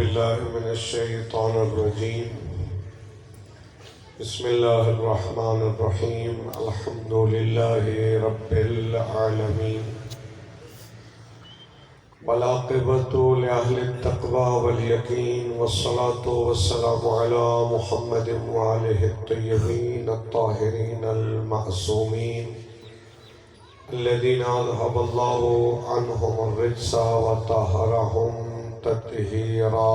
بالله من الشيطان الرجيم. بسم الله الرحمن الرحيم. الحمد لله رب العالمين، والعاقبة لأهل التقوى واليقين، والصلاة والسلام على محمد وآله الطيبين الطاهرين المعصومين الذين أذهب الله عنهم الرجس وطهرهم تطهيرا.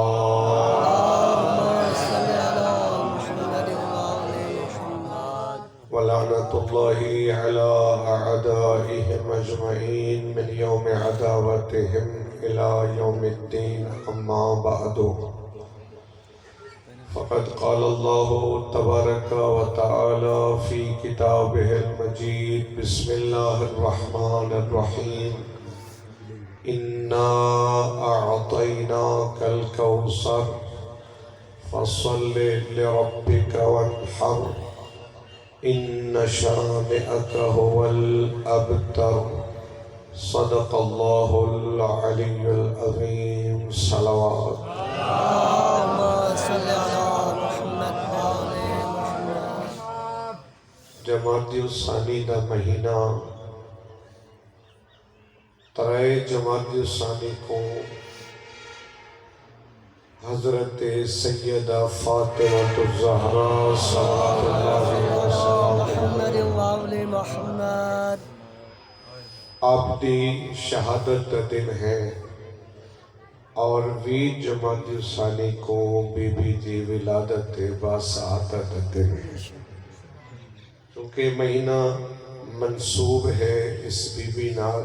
ولعنة الله على أعدائهم أجمعين من يوم عداوتهم إلى يوم الدين. أما بعد، فقد قال الله تبارك وتعالى في كتابه المجيد: بسم الله الرحمن الرحيم. إنا أعطيناك الكوثر فصل لربك وانحر إن شانئك هو الأبتر. صدق الله العلي العظيم. صلوات. جمادی الثانی دا مہینہ ترائے جمادی الثانی کو حضرت سیدہ فاطمہ الزہرا صلی اللہ علیہ وسلم آپ دی شہادت کا دن ہے، اور 20 جمادی الثانی کو بی بی دی ولادت باسعادت دن ہے، کیونکہ مہینہ منسوب ہے اس بی بی نال۔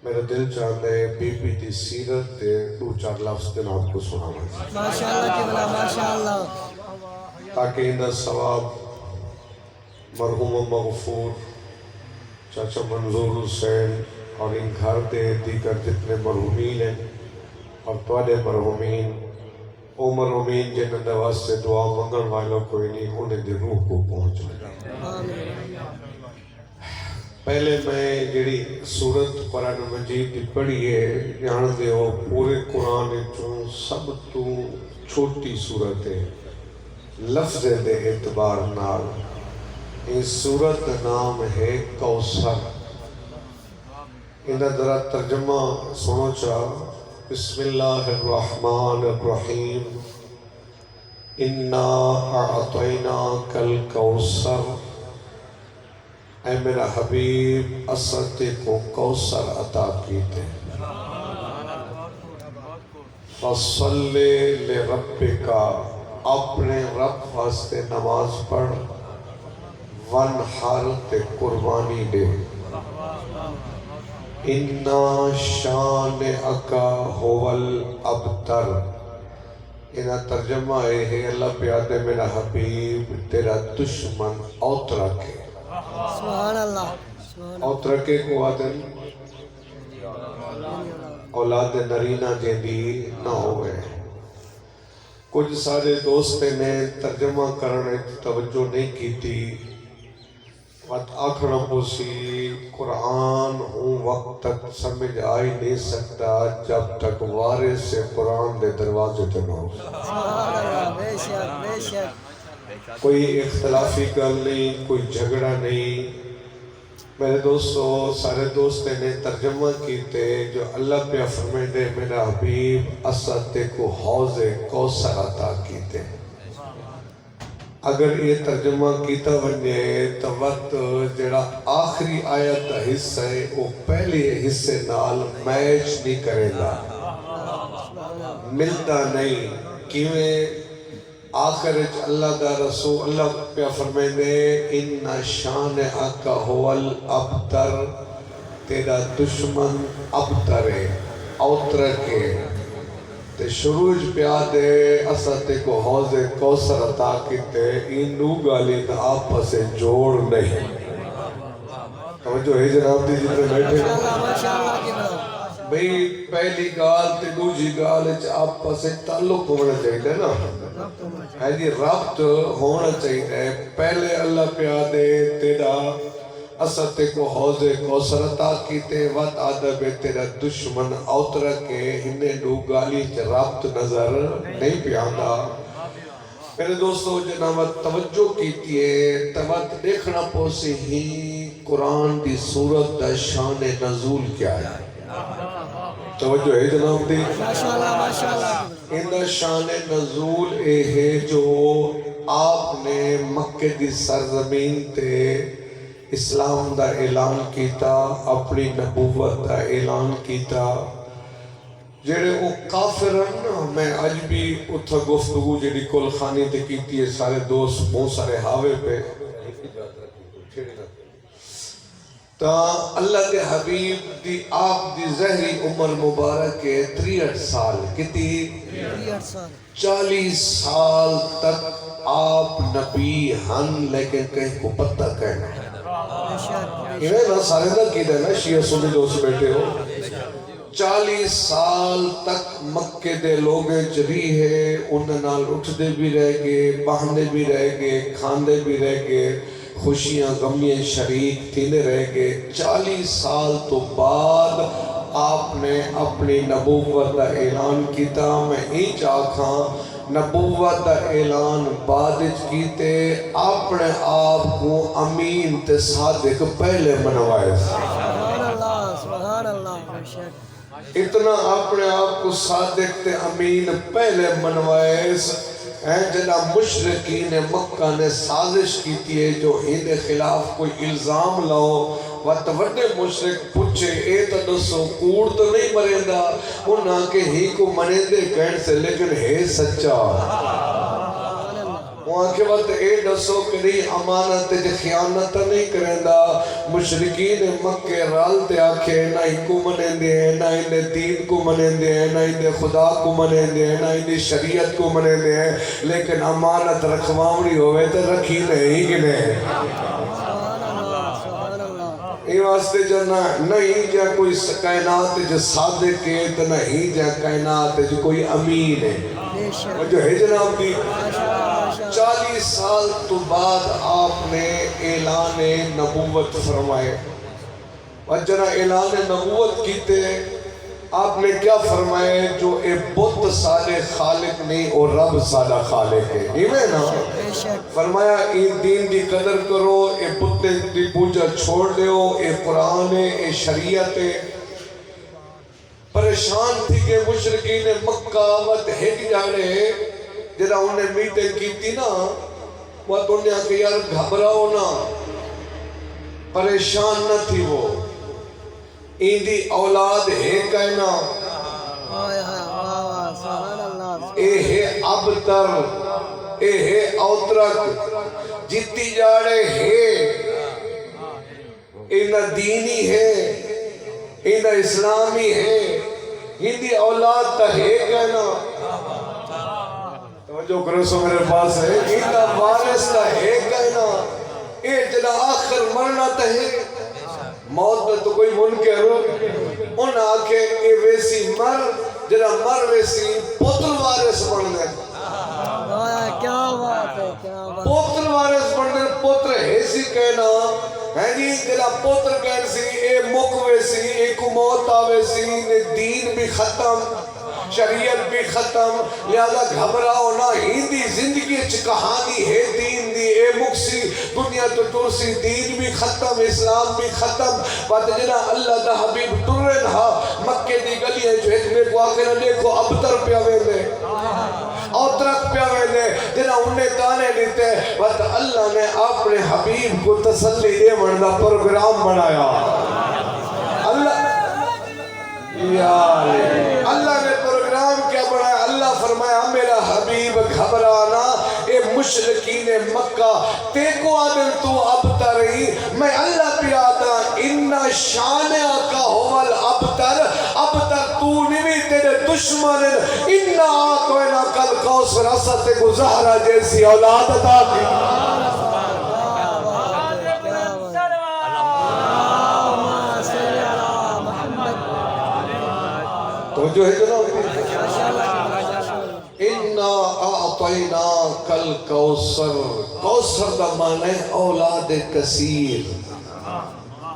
میرا دل چاہتا ہے بی بی دی سیرت دے 2-4 لفظ دن آپ کو سنانا ماشاءاللہ، تاکہ اندہ ثواب مرحوم مغفور چاچا منظور حسین اور ان گھر دے دیگر جتنے مرحومین ہیں اور توڑے مرحومین، او مرحومین جنہوں نے واسطے دعا منگن والوں کوئی نہیں، انہیں دی روح کو پہنچ لگا۔ پہلے میں جڑی سورت قرآن مجید دی پڑھی ہے، جان دے ہو پورے قرآن چوں سب تو چھوٹی سورت ہے لفظ دے اعتبار نال۔ اس سورت نام ہے کوثر۔ اندہ ذرا ترجمہ سنو چاہ۔ بسم اللہ الرحمن الرحیم۔ انا اعطیناک الکوثر، اے میرا حبیب استے کو کوثر عطا کیتے، فصلی لربک، اپنے رب واسطے نماز پڑھ، وانحر تے قربانی دے، اِنَّا شَانِئَكَ هُوَ الْأَبْتَرُ۔ انہا ترجمہ ہے اللہ پیادے میرا حبیب تیرا دشمن اوترکے۔ سبحان اللہ۔ اوترکے کو آدن اولاد نرینہ جیندی نہ ہوئے۔ کچھ سارے دوستے نے ترجمہ کرنے توجہ نہیں کی تھی، وقت آکھنا پوسی قرآن ہوں وقت تک سمجھ آئی نہیں سکتا جب تک وارث سے قرآن دے دروازے تے نہ ہو۔ کوئی اختلافی گل نہیں، کوئی جھگڑا نہیں۔ میرے دوستو، سارے دوستے نے ترجمہ کیتے جو اللہ پہ فرمیندے میرا حبیب استے کو حوض کوثر عطا کیتے۔ اگر یہ ترجمہ کیتا ونجے تو وقت جڑا آخری آیت دا حصہ ہے وہ پہلے حصے نال میچ نہیں کرے گا، ملتا نہیں۔ کیویں آخر اللہ دا رسول اللہ پہ فرمیندے ان شانئک هو الابتر، تیرا دشمن ابتر ہے، اوترکے۔ تے شروع پیادے استے کو حوض کوثر عطا کیتے، انو گالی دا آپس سے جوڑ نہیں۔ توجہ ہے جناب دی جتنے بیٹھے بھئی پہلی گال تے دوجی گال آپس سے تعلق ہونا چاہیے نا، ہے جی ربط ہونا چاہیے۔ پہلے اللہ پیادے تیرا استے کو حوض کوثر عطا کیتے وقت آدب تیرا دشمن اوتر کے ہنے دو گالی رابط نظر نہیں پیاندا میرے دوستو جنابت توجہ کیتی ہے توجہ دیکھنا پوسی ہی قرآن دی صورت دا شان نزول کیا ہے توجہ ہے جناب دی ان دا شان نزول اے ہے جو آپ نے مکہ دی سرزمین تے اسلام دا اعلان کیتا اپنی نبوت دا اعلان کیتا جڑے وہ کافر ہیں میں آج بھی اتھا گفتگو جڑی کل خانی تے کیتی ہے سارے دوست بہت سارے ہاوے پہ تا اللہ کے حبیب دی آپ دی زہری عمر مبارک کے 63 سال کتی 40 سال تک آپ نبی ہن لیکن کہیں کو پتہ کہنا یہ نا سارے دا کی دینا شیعہ سنی دوست بیٹھے ہو 40 سال تک مکہ دے لوگیں جری ہے انہیں نال اٹھ دے بھی رہ گئے باندے بھی رہ گئے کھاندے بھی رہ گئے خوشیاں غمیاں شریک تھینے رہ گئے 40 سال تو بعد آپ نے اپنی نبوت دا اعلان کیتا میں ہی چاکھاں نبوت دا اعلان بعدج کیتے اپنے آپ کو امین تے صادق پہلے منوائے سبحان اللہ اتنا اپنے آپ کو صادق تے امین پہلے منوائے جنا مشرقین مکہ نے سازش کی ہے جو ہند خلاف کوئی الزام لاؤ وقت وڈے مشرق پوچھے اے تا دسو کوڑ تو نہیں مریندا انہاں کے ہی کو مریندے کہن سے لیکن ہے سچا وہاں کے وقت اے دسو کہ نہیں امانت جے خیانت نہیں کریندا مشرقین مکہ رال تے آکھے نہ ہی کو منیندے ہیں نہ ہی دین کو منیندے ہیں نہ ہی خدا کو منیندے ہیں نہ ہی شریعت کو منیندے ہیں لیکن امانت رکھواوڑی ہوئے تے رکھی نہیں گنے یہ واسطے جو نہیں جا کوئی کائنات جو صادق ہے تو نہیں جا کائنات جو کوئی امین ہے جو ہے جناب دی 40 سال تو بعد آپ نے اعلان نبوت فرمائے اور جنا اعلان نبوت کیتے آپ نے کیا فرمائے جو اے بت سالے خالق نہیں اور رب سالہ خالق ہے نہیں نا فرمایا این دین دی قدر کرو اے بت دی پوجا چھوڑ دیو اے قرآن ہے اے شریعت ہے پریشان تھی کہ مشرقین مکہ وقت ہیک جانے جنہا انہیں میٹنگ کی تھی نا وقت انہیں آکے یار گھبراؤ نا پریشان نہ تھی وہ ایندی اولاد ہے کہنا اے ہے ابتر اے ہے اوترک جتی جاڑے ہے اینا دینی ہے اینا اسلامی ہے ہندی اولاد تا ہے کہنا جو کرسو میرے پاس ہے اینا وارث تا ہے کہنا اے جنا آخر مرنا تا ہے موت میں تو کوئی منکر ہو ان آکے اے ویسی مر جنا مر ویسی پتر وارث بڑھنے کیا بات ہے پتر وارث بڑھنے پتر ایسی کہنا ہے جی جنا پتر کہن سی اے مک ویسی اے کو موت آویسی دین بھی ختم شریعت بھی ختم لہذا گھبراؤ نہ ہندی زندگی کہانی ہے دین دی اے مکسی دنیا تو ٹرسی دین بھی ختم اسلام بھی ختم بات جنا اللہ دا حبیب ٹرن ہا مکہ دی گلی ہے جو ایک میں کو آخر دیکھو ابتر پیاوے دے اوترک پیاوے دے جنا انہیں گانے لیتے بات اللہ نے اپنے حبیب کو تسلی دے مرنا پروگرام بنایا اللہ نے پروگرام کیا بنایا اللہ فرمایا میرا حبیب گھبرانا اے مشرقین مکہ تے کو آدم تو ابتر ہی میں اللہ پیادا انہا شان آقا ہوال ابتر تو نوی تیرے دشمن انہا آتوینا کل کوثر اسد کو زہرہ جیسی اولاد عطا کی تو جو ہے جناب اِنَّا أَعْطَيْنَاكَ الْكَوْثَرَ کوثر دا معنی اولاد کثیر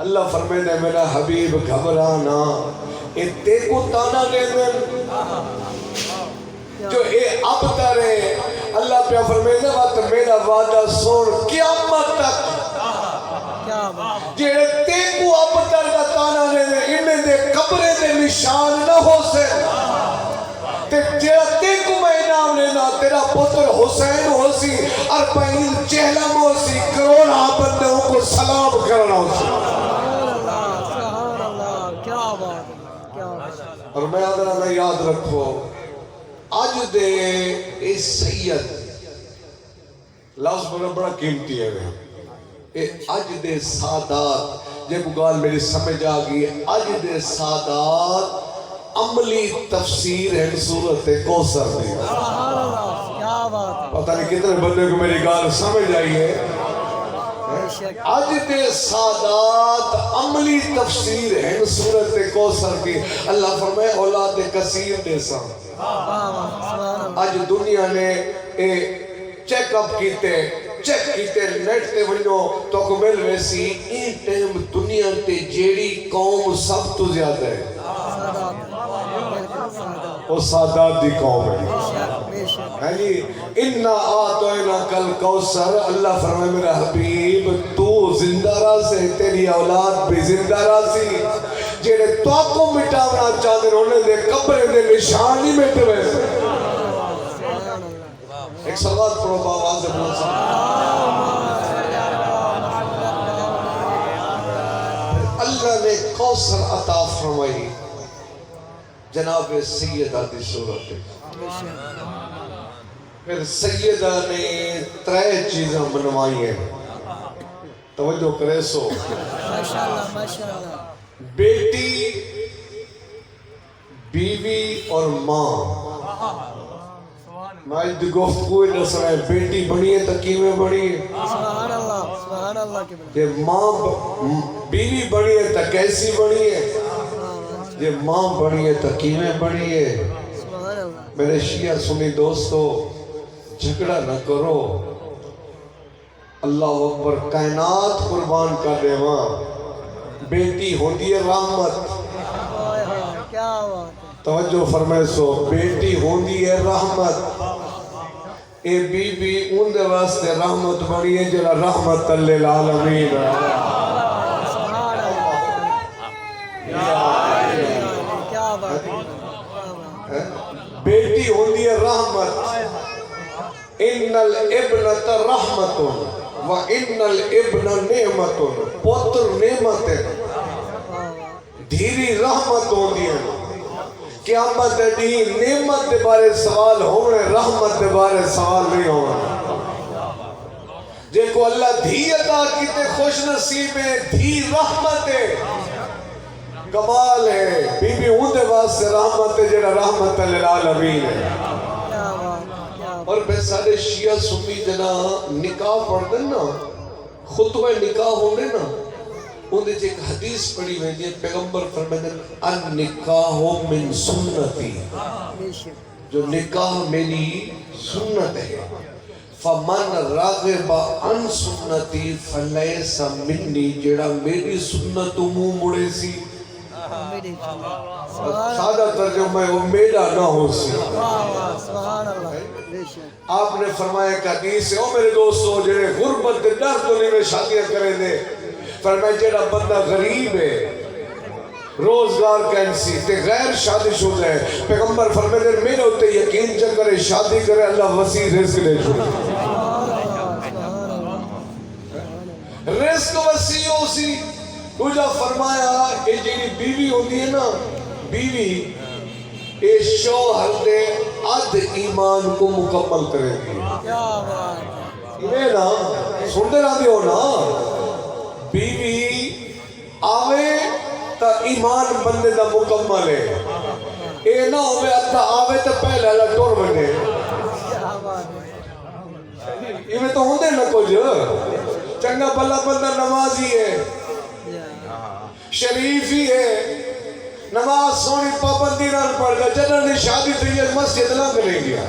اللہ فرمائے میرا حبیب گھبرانا اے تے کو تانا دے دن جو اے اب ترے اللہ پہ فرمائے وقت میرا وعدہ سن قیامت تک جیڑے تے کو اب تر کا تانا دے دن انہیں دے قبرے دے نشان نہ ہو سے جیڑا تے کو میں انعام لینا تیرا پتر حسین ہو سی 40 چہلم ہو سی کروڑا بندوں کو سلام کرنا ہو سی اور میں آدھرہ میں یاد رکھو آج دے اس سید لفظ بڑا قیمتی ہے آج دے سادات جب گال میری سمجھ آگئی آج دے سادات عملی تفسیر ہے صورت کوثر دی پتہ نہیں کتنے بندے کو میری گال سمجھ آئی ہے آج دے سادات عملی تفسیر ہے صورت کوثر کی اللہ فرمائے اولاد کثیر دے سام آج دنیا نے چیک اپ کیتے نیٹ تے ونجو تو کو مل ویسی این ٹائم دنیا تے جیڑی قوم سب تو زیادہ ہے وہ سادات دی قوم ہے جی اِنَّا آتَوْنَاكَ الْكَوْثَرَ اللہ فرمائے میرا حبیب تو زندہ رہ سے تیری اولاد بھی زندہ رہ سی جیڑے تو کو مٹاونا چاہتے انہیں دے قبرے دے نشان ہی مٹ ویسے ایک صلوات پڑھو باواز بول اللہ نے کوثر عطا فرمائی جناب سیدہ دی صورت پھر سیدہ نے 3 چیزیں منوائی ہیں توجہ کرے سو بیٹی بیوی اور ماں ماجد گفتگوی نصر ہے بیٹی بڑی ہے تکی میں بڑی ہے سبحان اللہ یہ ماں بیوی بڑی ہے تا کیسی بڑی ہے یہ ماں بڑی ہے تکی میں بڑی ہے میرے شیعہ سنی دوستو جھگڑا نہ کرو اللہ اکبر کائنات قربان کر دے ماں بیٹی ہوتی ہے رحمت توجہ فرمائے سو بیٹی ہوندی ہے رحمت اے بی بی ان دے واسطے رحمت بڑی ہے جلا رحمت للعالمین بیٹی ہوندی ہے رحمت ان الابنت رحمت و ان الابن نعمت پتر نعمت دھیری رحمت ہوندی ہے قیامت دی نعمت دے بارے سوال ہونے رحمت دے بارے سوال نہیں ہونا جے کو اللہ دھی عطا کیتے خوش نصیب ہے دھی رحمت ہے کمال ہے بی بی ان دے واسطے رحمت ہے جڑا رحمت للعالمین ہے اور بے سارے شیعہ سنی جنا نکاح پڑھ دیں نا خطبہ نکاح ہونے نا انہیں ایک حدیث پڑھی ہوئی ہے پیغمبر فرمائے النکاح من سنتی جو نکاح میری سنت ہے فمن راغب عن سنتی فلیس منی جڑا میری سنت منہ مڑے سی سادہ ترجمہ ہے وہ میرا نہ ہو سی آپ نے فرمایا کہ حدیث ہے او میرے دوستو جڑے غربت دے ڈر تو نہیں میں شادیاں کریں دے فرمایا جڑا بندہ غریب ہے روزگار کینسی تے غیر شادی شدہ ہے پیغمبر فرمائے میرے ہوتے یقین چا کرے شادی کرے اللہ وسیع رزق دے چھوڑے رزق وسیع ہو سی دوجا فرمایا کہ جیڑی بیوی ہوتی ہے نا بیوی اے شوہر دے اد ایمان کو مکمل کرے گی یہ نا سنتے رہا دیو نا بیوی آوے تا ایمان بندے دا مکمل ہے اے نہ ہوئے اتھا آوے تا پہلے اللہ ٹور بنے یہ میں تو ہوندے نہ کچھ چنگا بلا بندہ نمازی ہے شریف ہی ہے نماز سونی پابندی نہ پڑھ گا جنہوں نے شادی تو یہ مسجد نہ کریں گیا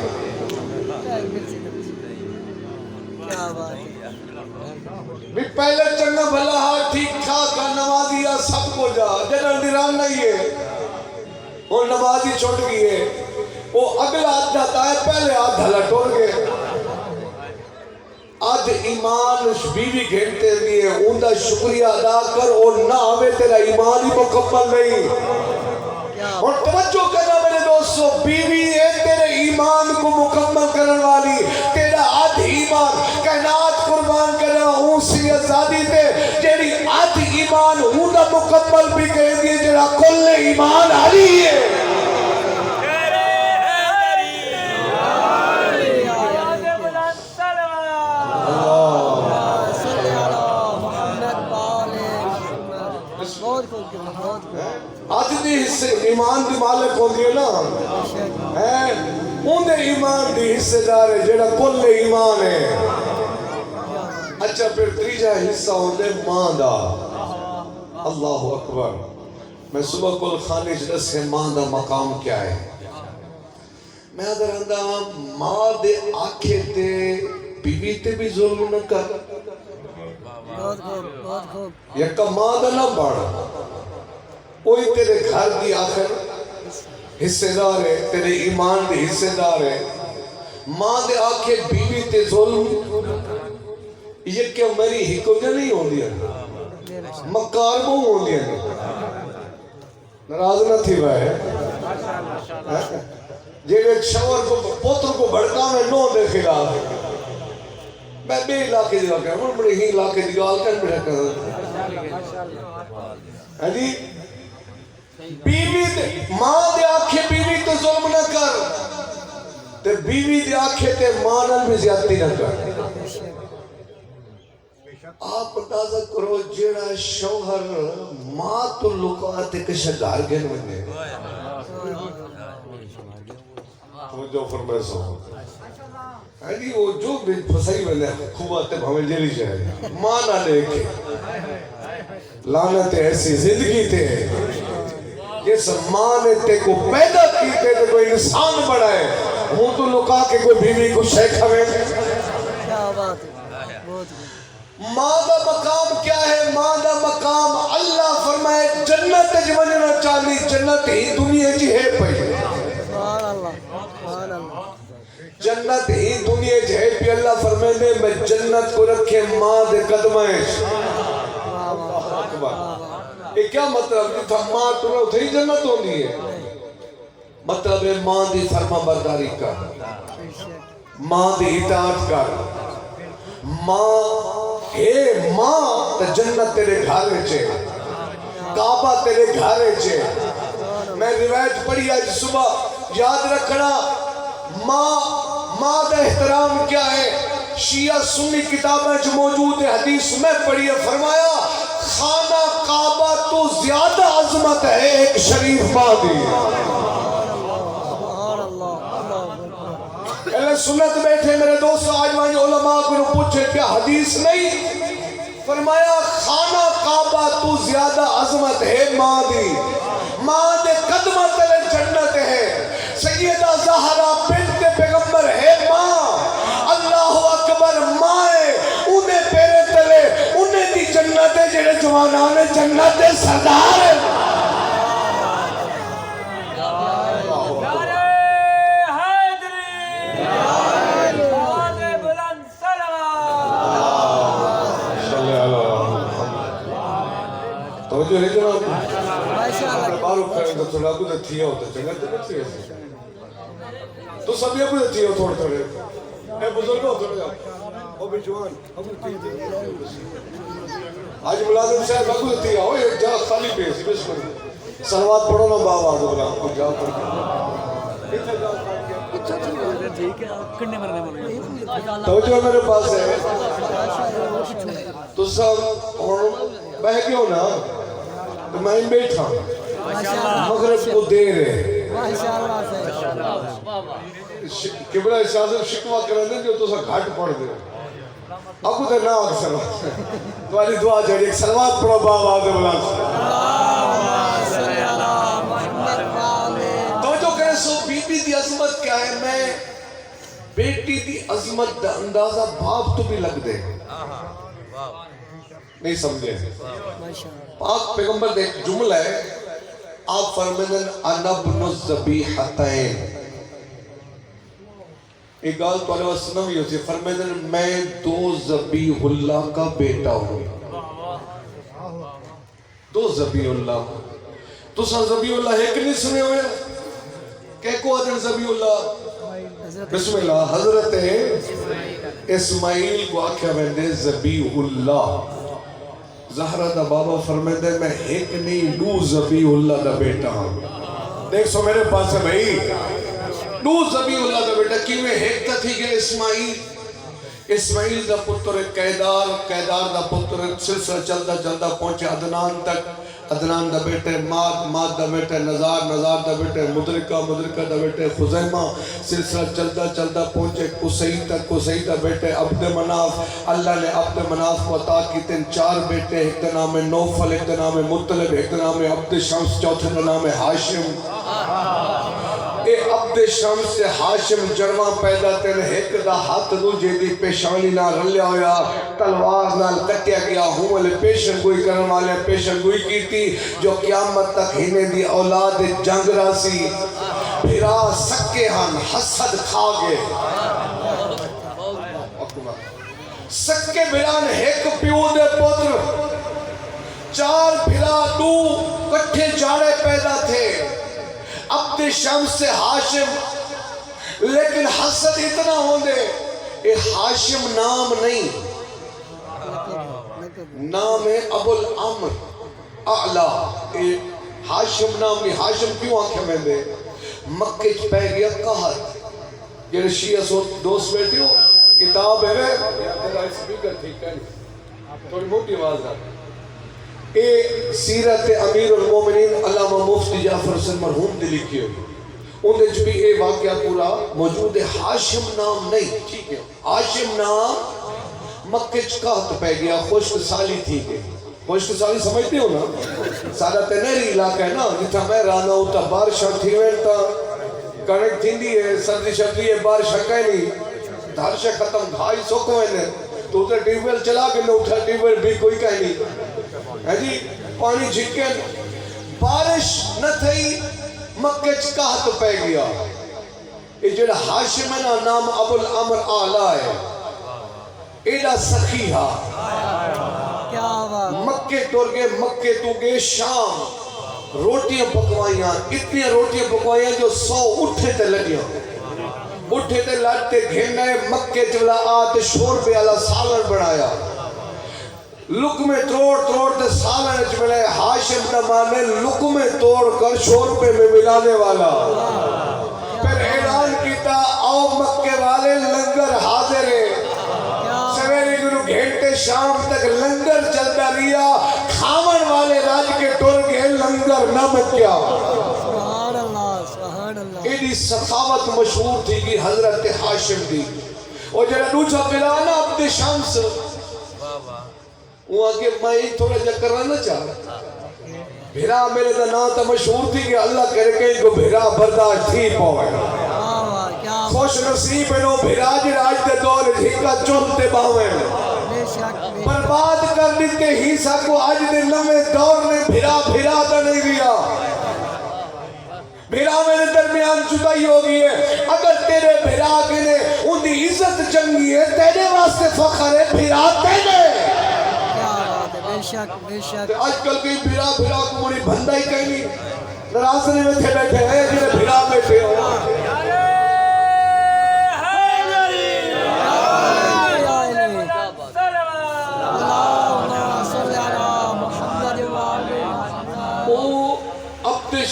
کیا بات ہے بھی پہلے چنگا بھلا ہاں ٹھیک ٹھاک نمازی سب کو جا جنرل دیران نہیں ہے وہ نمازی چھوٹ گئی ہے وہ اگلا ہاتھ جاتا ہے پہلے ہاتھ دھلا ٹوڑ گئے آج ایمان بیوی گھنٹے لیے ان کا شکریہ ادا کر اور نہ آوے تیرا ایمان ہی مکمل نہیں اور توجہ کرنا میرے دوستو بیوی ہے تیرے ایمان کو مکمل کرنے والی تیرا آدھ ایمان کائنات قربان کرنا ہوں سی آزادی تے تیری آدھ ایمان ہوں نہ مکمل بھی کہہ دیئے جیرا کل ایمان آلی ہے آج دی حصے ایمان دی مالک ہوں گے نا ان دے ایمان دی حصے دار ہے جیڑا کل ایمان ہے اچھا پھر تریجہ حصہ ہوں دے ماں دا اللہ اکبر میں صبح کل خانے جلس ہے ماں دا مقام کیا ہے میں ادھر اندہ ماں دے آنکھیں تے بیوی تے بھی ظلم نہ کر یکا ماں دا نہ بڑھ وہی تیرے گھر دی آخر حصے دار ہے تیرے ایمان دی حصے دار ہے ماں دے آنکھیں بیوی تے ظلم یہ کیا میری ہکو جا نہیں ہوں دیا مکار بہو ہوں دیا ناراض نہ تھی بھائی جیڑے شور کو پوتر کو بھڑکا میں نو دے خلاف میں بے علاقے دی آکے ہوں بڑے ہی علاقے دی آکے بڑھکا ہے جی بیوی دے ماں دے آنکھیں بیوی تے ظلم نہ کر تے بیوی دے آنکھیں تے ماں نال بھی زیادتی نہ کر آپ اندازہ کرو جیڑا شوہر ماں تو لکاتے کشا گھار گئن بنے تو جو فرمائے سو ہے جی وہ جو بھی پھسائی بنے خوباتے بھامل جیلی جائے ماں نہ لے کے لعنت ایسی زندگی تے جس ماں نے تے کو پیدا کی تے کوئی انسان بڑا ہے ہوں تو لکا کے کوئی بیوی کو شیخ ہوئے کیا بات ہے ماں دا مقام کیا ہے ماں دا مقام اللہ فرمائے جنت جمجنا چاہلی جنت ہی دنیا جی ہے پہی سبحان اللہ سبحان اللہ جنت ہی دنیا جی ہے پی اللہ فرمائے نے میں جنت کو رکھے ماں دے قدمائیں یہ کیا مطلب جتا ماں تمہیں اتھے جنت ہوندی ہے مطلب ہے ماں دی فرما برداری کر ماں دی اطاعت کر ماں اے ماں تا جنت تیرے گھارے چھے کعبہ تیرے گھارے چھے میں روایت پڑھی آج صبح یاد رکھنا ماں دا احترام کیا ہے شیعہ سنی کتابیں جو موجود ہے حدیث میں پڑھی ہے فرمایا خانہ کعبہ تو زیادہ عظمت ہے ایک شریف ماں دی اللہ سنت بیٹھے میرے دوست آج وہاں علماء کو پوچھے کیا حدیث نہیں فرمایا خانہ کعبہ تو زیادہ عظمت ہے ماں دی ماں دے قدمہ تلے جنت ہے سیدہ زہرا بنت پیغمبر ہے ماں اللہ اکبر ماں ہے انہیں پیرے تلے انہیں دی جنت ہے جنہیں جوانان جنت ہے سردار ہے توجہ ہے جناب بارو کریں تو تھوڑا کچھ تھیا ہوتا چنگا تو نہیں تھیا تو سب یہ کچھ تھیا تھوڑ تھوڑے اے بزرگ ہو تھوڑے او بھی جوان آج ملازم صاحب کچھ تھیا ہو ایک جا خالی پیسی بس کرو سلوات پڑھو نا بابا دوبرا کچھ جا پڑھ توجہ میرے پاس ہے تو سب بہ کیوں نا میں بیٹھا مغرب کو دیر ہے قبلہ شاہد شکوہ کرنے جو تو سا گھاٹ پڑھ دے اب ادھر نہ آگے سلوات تمہاری دعا جاری ایک سلوات پڑھو بابا آدھے بلان توجہ کریں سو بی بی دی عظمت کیا ہے میں بیٹی دی عظمت دا اندازہ باپ تو بھی لگ دے نہیں سمجھے ماشاءاللہ پاک پیغمبر دے ایک جملہ ہے آپ فرمیدن انا ابن الذبیحتین ایک گال تو علیہ وسلم یہ ہوتی ہے فرمیدن میں دو ذبیح اللہ کا بیٹا ہوں دو ذبیح اللہ تو سا ذبیح اللہ ہے کہ نہیں سنے ہوئے کہ کو ادن ذبیح اللہ بسم اللہ حضرت اسماعیل کو آکھا ویندے ذبیح اللہ زہرہ دا بابا فرمیدے میں ایک نہیں دو ذبیح اللہ دا بیٹا ہوں دیکھ سو میرے پاس ہے بھائی دو ذبیح اللہ دا بیٹا کیوں میں ایک تا تھی کہ اسماعیل دا پتر قیدار دا پتر سلسلہ چلدا چلدا پہنچے عدنان تک عدنان دا بیٹے ماد دا بیٹے نزار دا بیٹے مدرکہ دا بیٹے خزیمہ سلسلہ چلدا چلدا پہنچے قصی دا بیٹے عبد مناف اللہ نے عبد مناف کو عطا کی تین 4 بیٹے ایک دا نام نوفل ایک دا نام مطلب ایک دا نام عبد شمس چوتھے دا نام حاشم اے عبد شمس سے حاشم جرمہ پیدا تین ایک دا ہاتھ دوجے دی پیشانی نہ رلیا ہویا تلوار نہ کٹیا گیا ہوں علی پیشن گوئی کرن والے پیشن گوئی کی تھی جو قیامت تک ہینے دی اولاد جنگ راسی پھرا سکے ہن حسد کھا گے سکے بھران ایک پیو دے پتر 4 بھرا 2 کٹھے جاڑے پیدا تھے عبد شمس سے حاشم لیکن حسد اتنا ہوندے اے حاشم نام نہیں نام ہے ابو العمر اعلیٰ اے حاشم نام نہیں حاشم کیوں آنکھیں میں دے مکہ چ پہ گیا قہر یہ شیعہ سو دوست بیٹھے ہو کتاب ہے تیرا سپیکر ٹھیک ہے تھوڑی موٹی آواز آ اے سیرت امیر المومنین علامہ مفتی جعفر حسین مرحوم دی لکھی ہوئی ان دے بھی اے واقعہ پورا موجود ہے حاشم نام نہیں ٹھیک ہے حاشم نام مکہ چکاہت پہ گیا خشک سالی تھی گئی خشک سالی سمجھتے ہو نا سارا تنیری علاقہ ہے نا جتھا میں رانا ہوتا بارشاں تھی وینتا کنک تھی دی ہے سردی شردی ہے بارشاں کہیں نہیں دھارشہ ختم گھائی سوکو ہے تو ادھر ٹیویل چلا کے نہ اٹھا ٹیویل بھی کوئی کہیں نہیں ہے جی پانی جھکن بارش نہ تھی مکہ چکاہت پہ گیا یہ جڑا حاشم ہے نا نام ابو العمر اعلیٰ ہے ایڈا سخیہ مکہ ٹور گئے مکہ تو گئے شام روٹیاں پکوائیاں اتنی روٹیاں پکوائیاں جو 100 اٹھے تے لگیاں اٹھے تے لڑتے گھنڈے مکہ چلا آتے شوربے والا سالن بنایا لقمے توڑ تے سالن چ ملے حاشم نہ مانے لقمے توڑ کر شوربے میں ملانے والا پھر اعلان کیتا آؤ مکے والے لنگر حاضر ہے سویرے گرو گھنٹے شام تک لنگر چلتا رہیا کھاون والے راج کے ٹور گئے لنگر نہ مکیا ایڈی سخاوت مشہور تھی کہ حضرت حاشم دی اور جنہا دوچھا پلانا عبد شمس وہاں کے میں تھوڑا جا کرنا چاہتا بھیرا میرے دا نا تا مشہور تھی کہ اللہ کرے کہ ان کو بھیرا برداشت تھی پاوے خوش نصیب انہوں بھیرا جی راج دے دور جھکا چونتے باوے برباد کر دیتے ہی سا کو آج دے لمحے دور نے بھیرا تا نہیں دیا بھیرا میرے درمیان جدائی ہوگی ہے اگر تیرے بھیرا کے نے ان دی عزت چنگی ہے تیرے واسطے فخر ہے بھیرا تیرے بے شک آج کل کی بھیرا کو مری بندہ ہی کہیں نہیں نراسنے میں تھے بیٹھے ہیں جنہیں بھیرا بیٹھے ہو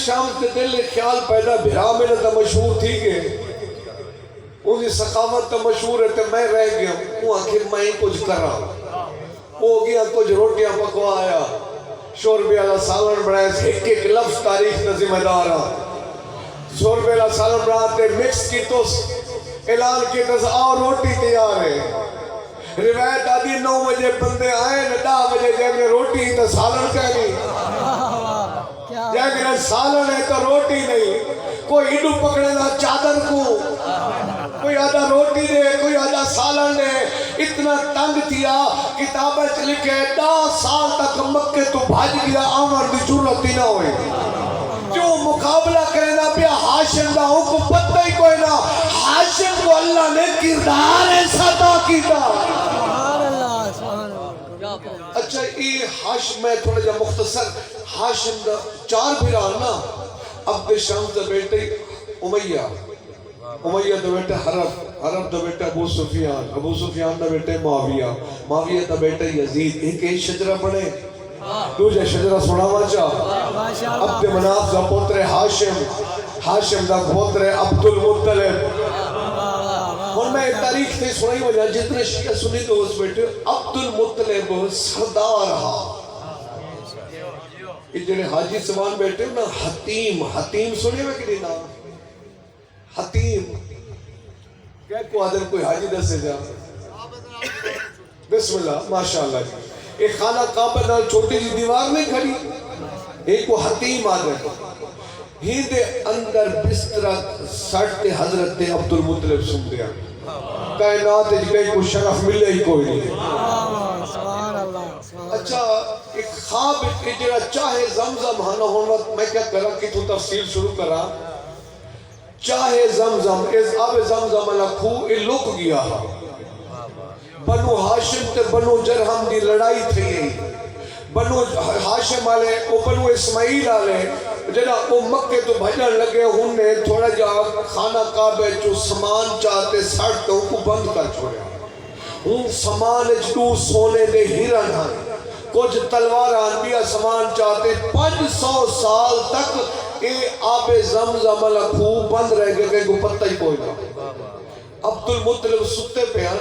شام کے دل خیال پیدا بھیرا میرے تا مشہور تھی کہ ان کی سخاوت تا مشہور ہے تو میں رہ گیا وہ آخر میں ہی کچھ کر رہا وہ گیا کچھ روٹیاں پکوا آیا شوربے والا سالن بنایا ایک لفظ تاریخ کا ذمہ دار شوربے والا سالن بناتے مکس کی تو اعلان کی تو آؤ روٹی تیار ہے روایت آدھی 9 بجے بندے آئے 10 بجے جب روٹی تو سالن کہنی جیسے سالن ہے تو روٹی نہیں کوئی اڈو پکڑے نہ چادر کو کوئی آدھا آجا روٹی دے کوئی آجا سالن دے اتنا تنگ تھیا کتابیں لکھے 10 سال تک مکے تو بھاج گیا آمر دی ضرورت ہی نہ ہوئی جو مقابلہ کرنا پیا ہاشم دا ہوں کو پتہ ہی کوئی نہ ہاشم کو اللہ نے کردار ایسا عطا کیتا سبحان اللہ سبحان اللہ اچھا یہ ہاشم میں تھوڑا جا مختصر ہاشم دا 4 بھران نا عبد شمس دا بیٹے امیہ دا بیٹا حرب دا بیٹا ابو سفیان دا بیٹا معاویہ دا بیٹا یزید ایک شجرہ پڑھے دوجہ شجرہ سناوا چاہ عبد مناف دا پوتر ہاشم دا پوتر عبد المطلب اور میں تاریخ تے سنائی وجہ جتنے شیعہ سنی تو اس بیٹے عبد المطلب سردار ہا یہ جنہیں حاجی سوان بیٹے نا حتیم سنے میں کدی نام حتیم کیا کو آدر کوئی حاجی دسے جا بسم اللہ ماشاءاللہ جی ایک خانہ کعبہ نال چھوٹی جی دیوار نہیں کھڑی ایک کو حتیم آدر ہی دے اندر بسترہ سڑتے حضرت عبد المطلب سن دیا کائنات جگہ کو شرف ملے ہی کوئی نہیں سبحان اللہ اچھا ایک خواب کے جڑا چاہے زمزم ہانا ہون وقت میں کیا کرا کہ تو تفصیل شروع کرا چاہے زمزم اس آب زمزم اللہ کھو یہ لک گیا بنو ہاشم تے بنو جرہم دی لڑائی تھی بنو ہاشم آلے وہ بنو اسماعیل آلے جنا وہ مکے تو بھجن لگے ہن نے تھوڑا جا خانہ کعبہ جو سامان چاہتے سڑ تو کو بند کر چھوڑیا ہن سامان جو سونے دے ہیرن ہن کچھ تلوار انبیاء سامان چاہتے 500 سال تک اے آب زمزم لکھو بند رہ گئے کہ کو پتہ ہی کوئی نہ عبد المطلب ستے پہ ہیں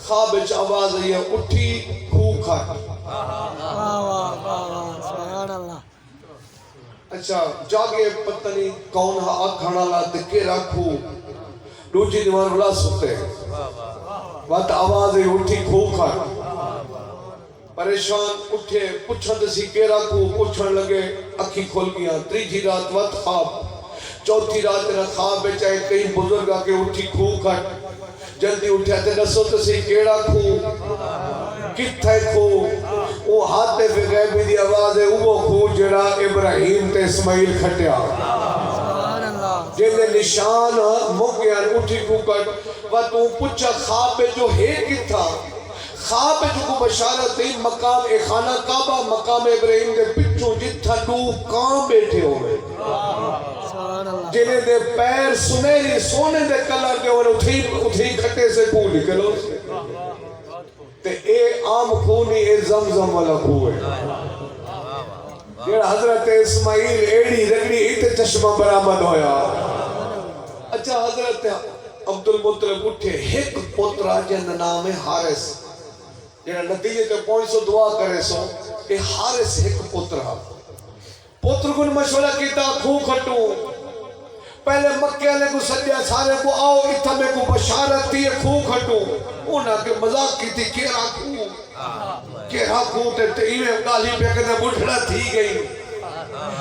خواب اچھ آواز ہے اٹھی کھو کھٹ سبحان اللہ اچھا جاگے پتہ نہیں کون ہا کھانا لاتے کے رکھو دوجی دیوان بلا ستے وقت آواز ہے اٹھی کھو کھٹ پریشان اٹھے پچھن سی کے رکھو پچھن لگے اکھی کھول گیا تریجی رات وقت خواب چوتھی رات نہ خواب چاہے کئی بزرگ آکے اٹھی کھو کھٹ جلدی اٹھیا تے دسو تے سی کیڑا کھو کتھے کھو وہ ہاتھے پہ غیبی دی آواز ہے وہ کھو جڑا ابراہیم تے اسماعیل کھٹیا جنہیں نشان مکیان اٹھی کھو کھٹ و تو پچھا خواب جو ہے کتھا خواب جو کو بشارت ہے مقام خانہ کعبہ مقام ابراہیم دے پچھوں جتھا دو کام بیٹھے ہوئے جنہیں دے پیر سنہری سونے دے کلر دے اور اتھی کھٹے سے کھو نکلو تے اے عام خونی اے زمزم والا کھو ہے جیڑا حضرت اسماعیل ایڑی رگڑی ایتے چشمہ برآمد ہویا اچھا حضرت عبد المطلب اٹھے ایک پترہ جن نام حارث جیڑا نتیجے تے پوائنٹ سو دعا کرے سو کہ حارث ایک پترہ پتر کو مشورہ کیتا کھو کھٹو پہلے مکہ نے کو سجیا سارے کو آؤ اتھا میں کو بشارت تھی کھو کھٹو انہاں کے مذاق کی تھی کیرا کھو تے ایویں گالی پہ کہنے بڑھڑا تھی گئی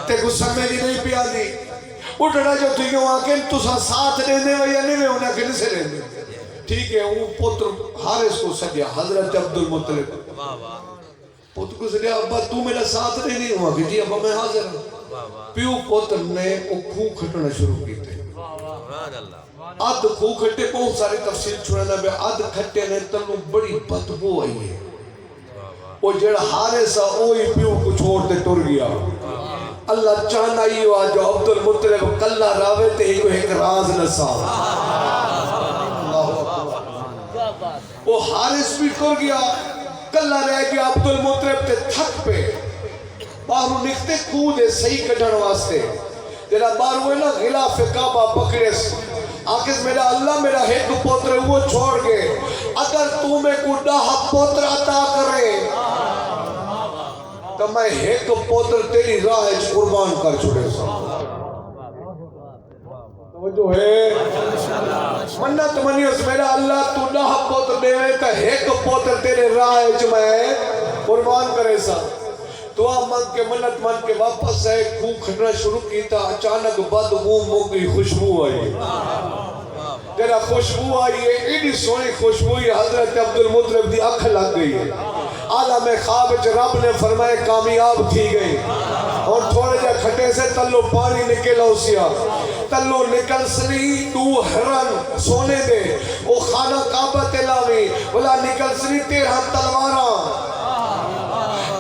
تے کو سمے دی نہیں پیا دی بڑھڑا جو تھی گئے وہاں کہ تو ساتھ رہنے ہوئے یا نہیں ہوئے انہاں کے نہیں سے رہنے ٹھیک ہے وہ پتر حارث کو سجیا حضرت عبد المطلب پتر کو سجیا ابا تو میرا ساتھ رہنے ہوا کہ جی ابا میں حاضر ہوں پیو پتر نے وہ کھو کھٹنا شروع کی تھے آدھ کھو کھٹے بہت ساری تفصیل چھوڑنا بے آدھ کھٹے نے تنو بڑی بدبو آئی ہے وہ جڑا حارث اوہی پیو کو چھوڑ دے ٹر گیا اللہ چاہنا ہی ہوا جو عبد المطلب کلہ راوے تے ایک راز نسا وہ حارث بھی ٹر گیا کلہ رہ گیا عبد المطلب تے تھک پہ باہروں نکتے کھو دے صحیح کٹھن واسطے جیڑا باہر ہوئے نا غلاف کعبہ پکڑیس آخر میرا اللہ میرا ایک پوتر وہ چھوڑ گئے اگر تو میں کو 10 پوتر عطا کرے تو میں ایک پوتر تیری راہ قربان کر چھوڑے سا جو ہے منت منی اس میرا اللہ تو 10 پوتر دے رہے تو ایک پوتر تیرے راہ میں قربان کرے سا دعا مانگ کے منت مانگ کے واپس ہے کھو کھٹنا شروع کیتا اچانک بدبو موگی خوشبو آئی جڑا خوشبو آئی ہے ایڈی سونی خوشبو ہی حضرت عبد المطلب دی اکھ لگ گئی ہے عالم خواب وچ رب نے فرمائے کامیاب تھی گئی اور تھوڑے جا کھٹے سے تلو پانی نکل اوسیا تلو نکل سنی تو ہرن سونے دے وہ خانہ کعبہ تلاوی بلا نکل سنی 13 تلواراں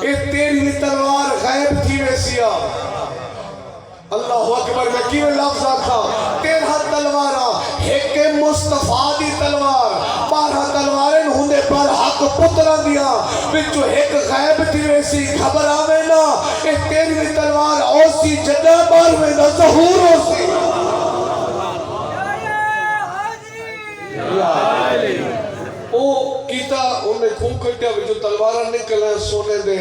اے تیری تلوار غیب تھی ویسیا اللہ اکبر میں کیوں لفظ آکھا 13 تلواراں ایک مصطفیٰ دی تلوار 12 تلواریں ہوندے پر حق پترہ دیا بچو ایک غیب تھی ویسی خبر آوے نا اے تیری تلوار اوسی جدہ بار میں نا ظہور اوسی او کیتا انہیں خوب کٹیا جو تلوارہ نکلے سونے دے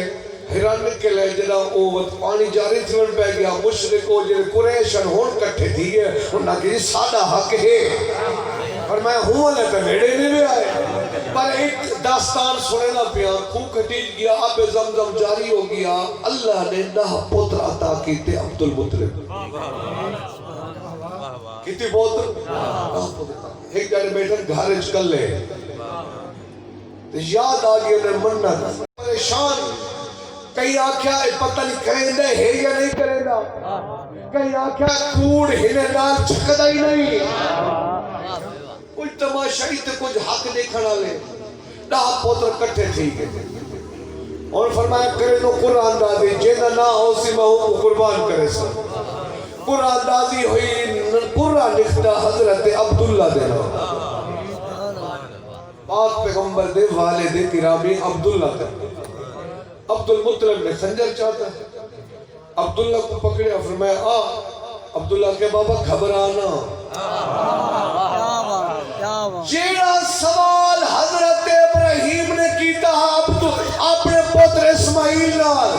حیران نکلے جنا او پانی جاری تھیون پہ گیا مشرکو جنہیں قریشن ہون کٹھے دیئے انہاں کہ سادہ حق ہے اور میں ہوں لے پہ میڑے نہیں بھی آئے پر ایک داستان سنے نہ پیا خوب کٹیج گیا آب زمزم جاری ہو گیا اللہ نے 9 پتر عطا کیتے عبد المطلب کتنی پتر ایک جانے بیٹھن گھارج کر لے یاد آگیا نے منت پریشان کئی آکھیا پتہ نہیں کریں دے ہے یا نہیں کریں دا کئی آکھیا کوڑ ہنے نال چھکدا ہی نہیں کوئی تماشائی تے کچھ حق دیکھنا لے 10 پوتر کٹھے تھی گئے اور فرمایا کرے تو قرآن دازی جینا نہ ہو سی مہو کو قربان کرے سا قرآن دازی ہوئی قرآن لکھتا حضرت عبداللہ دینا پاک پیغمبر دے والد کرامی عبداللہ دینا عبد المطلب نے خنجر چاہتا ہے عبداللہ کو پکڑیا فرمایا عبداللہ کے بابا گھبرانا جیڑا سوال حضرت ابراہیم نے کیتا اپنے پتر اسماعیل نال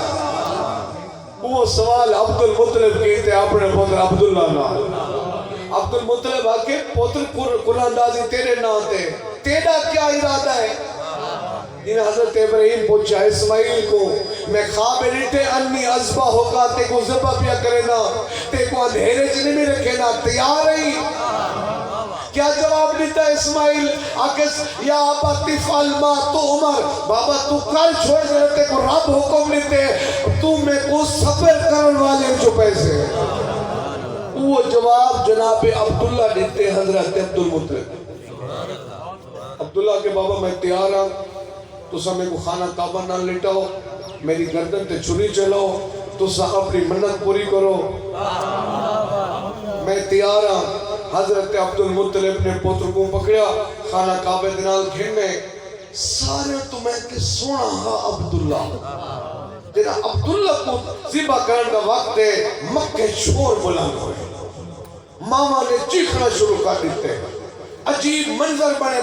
وہ سوال عبد المطلب کیتے اپنے پتر عبداللہ نال عبد المطلب آکے پتر قرآن دازی تیرے ناتے تیرا کیا ارادہ ہے جن حضرت ابراہیم پوچھا اسماعیل کو میں خواب لیٹے انی عذبہ ہوگا تے کو ذبح پیا کرے نا تے کو اندھیرے چنے میں رکھے نا تیار رہی کیا جواب لیتا اسماعیل آکس یا آبا تفعل ما تو عمر بابا تو کل چھوڑ دے تے کو رب حکم لیتے تو میں کو سفر کرن والے جو پیسے وہ جواب جناب عبداللہ دیتے حضرت عبد المطلب عبداللہ کے بابا میں تیار ہوں تو سا میں کو خانہ کعبہ نہ لٹاؤ میری گردن تے چھری چلاؤ تو سا اپنی منت پوری کرو میں تیار ہوں حضرت عبد المطلب نے پوتر کو پکڑیا خانہ کعبہ دنال گھنے سارے تو میں کہ سونا ہاں عبداللہ جنہا عبداللہ کو ذبح کرنے کا وقت ہے مکہ شور بلند ہوئے ماما نے چیخنا شروع کر دیتے عجیب منظر بنے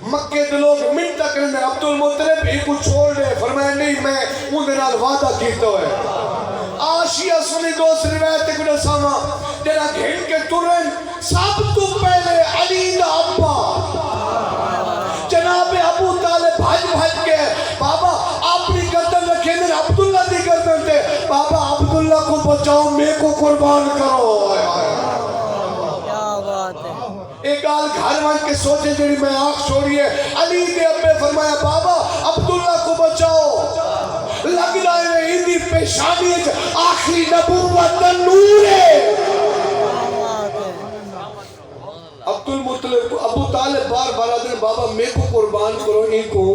مکے دے لوگ منٹا کرنے عبد المطلب ہی کو چھوڑ دے فرمایا نہیں میں ان دنال وعدہ کیتا ہے آشیہ سنی دوست روایت کو ساما جنہا گھن کے ترن سب تو پہلے علی دا ابا جناب ابو طالب بھج کے بابا اپنی گردن رکھے دن عبداللہ دی گردن دے بابا عبداللہ کو بچاؤ میں کو قربان کرو ایک آل گھر وان کے سوچے جنہی میں آنکھ چھوڑیے علی دے ابے فرمایا بابا عبداللہ کو بچاؤ لگ جائے میں ہندی پیشانی آخری نبوت نور ہے عبد المطلب ابو طالب بار بارا دن بابا میں کو قربان کرو ایک کو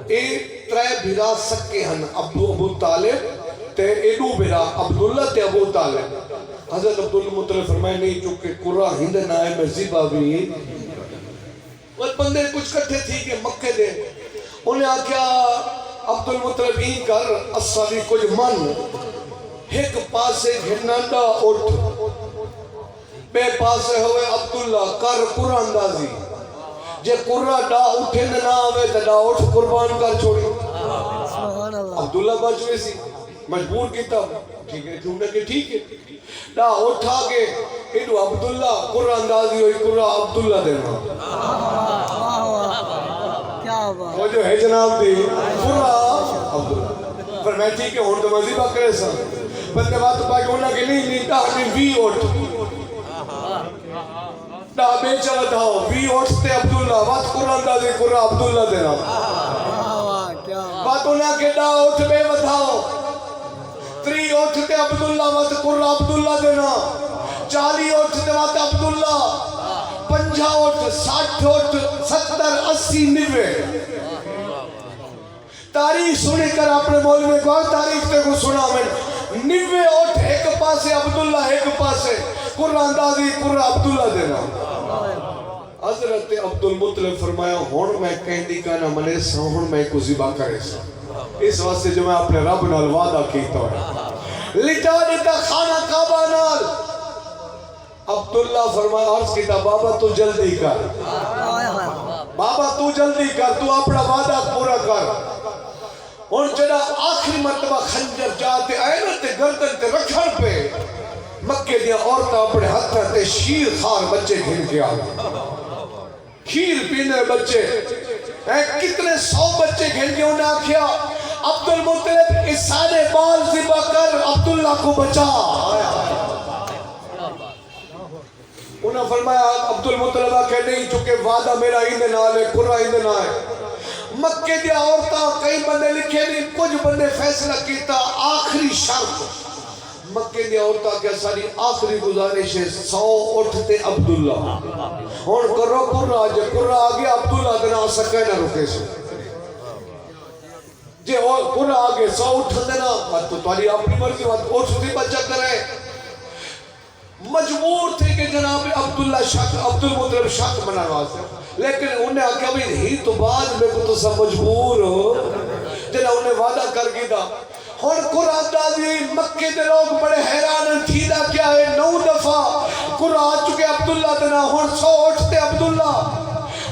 ایک ترے بھیرا سکے ہن ابو طالب تے ایڈو بھیرا عبداللہ تے ابو طالب حضرت عبد المطلب فرمائے نہیں چونکہ قرآن ہند نائے میں زیبا بھی وہ بندے کچھ کٹھے تھی کہ مکہ دے انہیں آکیا عبد المطلب ہی کر اصلی کچھ من ایک پاسے گھنانڈا اٹھ بے پاسے ہوئے عبداللہ کر قرآن دازی جے قرآن ڈا اٹھے نہ آوے تو ڈا اٹھ قربان کر چھوڑی عبداللہ بچوے سی مجبور کیتا ٹھیک ہے تم نے کہ ٹھیک ہے ڈا اٹھا کے ایڈو عبداللہ قرآن دازی ہوئی قرآن عبداللہ دینا وہ جو ہے جناب دی قرآن عبداللہ پر میں ٹھیک ہے ہون تو مزیبہ کرے سا بندے بات پاکی ہونا کہ نہیں ڈا نہیں وی اٹھ دا بیچا ودھاؤ وی اٹھتے عبداللہ وات قرآن دا دے قرآن عبداللہ دینا وات انہیں کہ دا اٹھ بے ودھاؤ 3 اٹھتے عبداللہ وات قرآن عبداللہ دینا 40 اٹھتے وات عبداللہ 50 اٹھ 60 اٹھ 70 80 90 تاریخ سنے کر اپنے مولوی کو تاریخ تے کو سنا میں 90 اٹھ ایک پاسے عبداللہ ایک پاسے قرآن دادی قرآن عبداللہ دینا حضرت عبد المطلب فرمایا ہون میں کہندی کا نہ منے سا ہون میں کو ذبح کرے سا اس واسطے جو میں اپنے رب نال وعدہ کیتا ہے لٹا دیتا خانہ کعبہ نال عبداللہ فرمایا عرض کیتا بابا تو جلدی کر بابا تو جلدی کر تو اپنا وعدہ پورا کر اور جڑا آخری مرتبہ خنجر جاتے آئے نا تے گردن تے رکھن پہ مکے دیا عورتاں اپنے ہتھاں تے شیر خار بچے گھن کے آگئے کھیر پینے بچے کتنے 100 بچے گھن کے انہیں آکھیا عبد المطلب اس سارے بال ذبح کر عبداللہ کو بچا انہیں فرمایا عبد المطلب کہ نہیں چونکہ وعدہ میرا ہی نال ہے قرآن ہی نال ہے مکے دیا عورتاں کئی بندے لکھے نہیں کچھ بندے فیصلہ کیتا آخری شرط مکے دیا عورتاں کیا ساری آخری گزارش ہے 100 اٹھتے عبداللہ ہون کرو قرآن آگے عبداللہ دینا سکے نہ رکے سے جے قرآن آگے 100 اٹھ دینا تو تاری اپنی مرضی اٹھتی بچہ کرے مجبور تھے کہ جناب عبداللہ شک عبد المطلب شک بنا واسطے لیکن انہیں آکھا بھی ہی تو بعد میں کو تو سب مجبور ہو جنہا انہیں وعدہ کر گی دا ہون قرآن دادی مکے دے لوگ بڑے حیران تھیدہ کیا ہے 9 دفعہ قرآن چکے عبداللہ دینا ہون 100 اٹھتے عبداللہ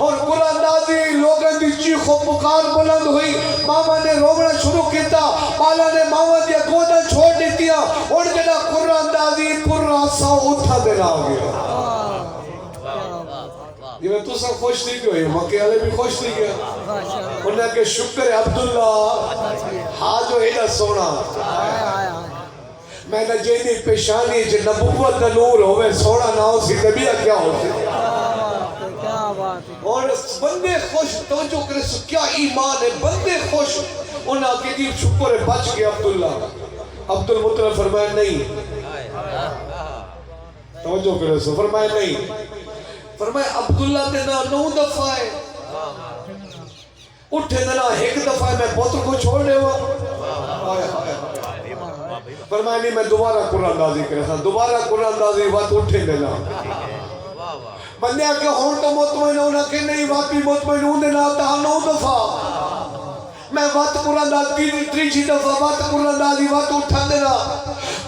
اور قرآن دادی لوگوں دی چیخ و پکار بلند ہوئی ماما نے رونا شروع کیتا بالا نے ماما دیا گودہ چھوڑ دیتیا اور جنہا قرآن دادی قرآن 100 اٹھا دینا ہو گیا یہ میں تو سب خوش نہیں گئی مکے والے بھی خوش نہیں گیا انہیں کہ شکر ہے عبداللہ ہاں جو ایڈا سونا میں نے جینی پیشانی جو نبوت نور ہوئے سونا نہ ہو سی نبیہ کیا ہوتے اور بندے خوش توجہ کرے سو کیا ایمان ہے بندے خوش انہیں کہ جی شکر ہے بچ گیا عبداللہ عبد المطلب فرمایا نہیں توجہ کرے سو فرمایا نہیں فرمایا عبداللہ دینا 9 دفعہ ہے اٹھے دینا 1 دفعہ ہے میں پتر کو چھوڑنے ہوا فرمایا نہیں میں دوبارہ قرآن دازی کرے تھا دوبارہ قرآن دازی بات اٹھے دینا بندے آکے ہون تو مطمئن ہونا کہ نہیں واقعی مطمئن ہوں دینا آتا 9 دفعہ میں وقت قرآن دازی 3 دفعہ وقت قرآن دازی وقت اٹھا دینا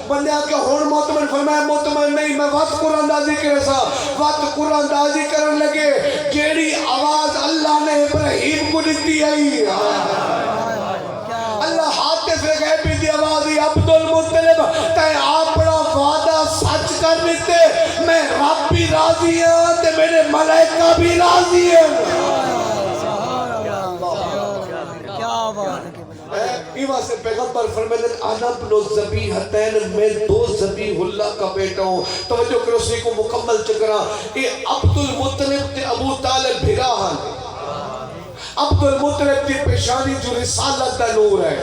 بندے آکے ہون مطمئن فرمایا مطمئن نہیں میں وقت قرآن دازی کرے سا وقت قرآن دازی کرن لگے جیڑی آواز اللہ نے ابراہیم کو دیتی ہے اللہ حاطف غیبی دی آوازی عبد المطلب تے اپنا وعدہ سچ کر دیتے میں رب بھی راضی ہوں تے میرے ملائکہ بھی راضی ہیں ایوہ سے پیغمبر فرمیدن انا ابن الزبیحتین میں 2 ذبیح اللہ کا بیٹا ہوں توجہ کرو اسی کو مکمل چکرا یہ عبد المطلب تے ابو طالب بھراہن عبد المطلب دی پیشانی جو رسالت دا نور ہے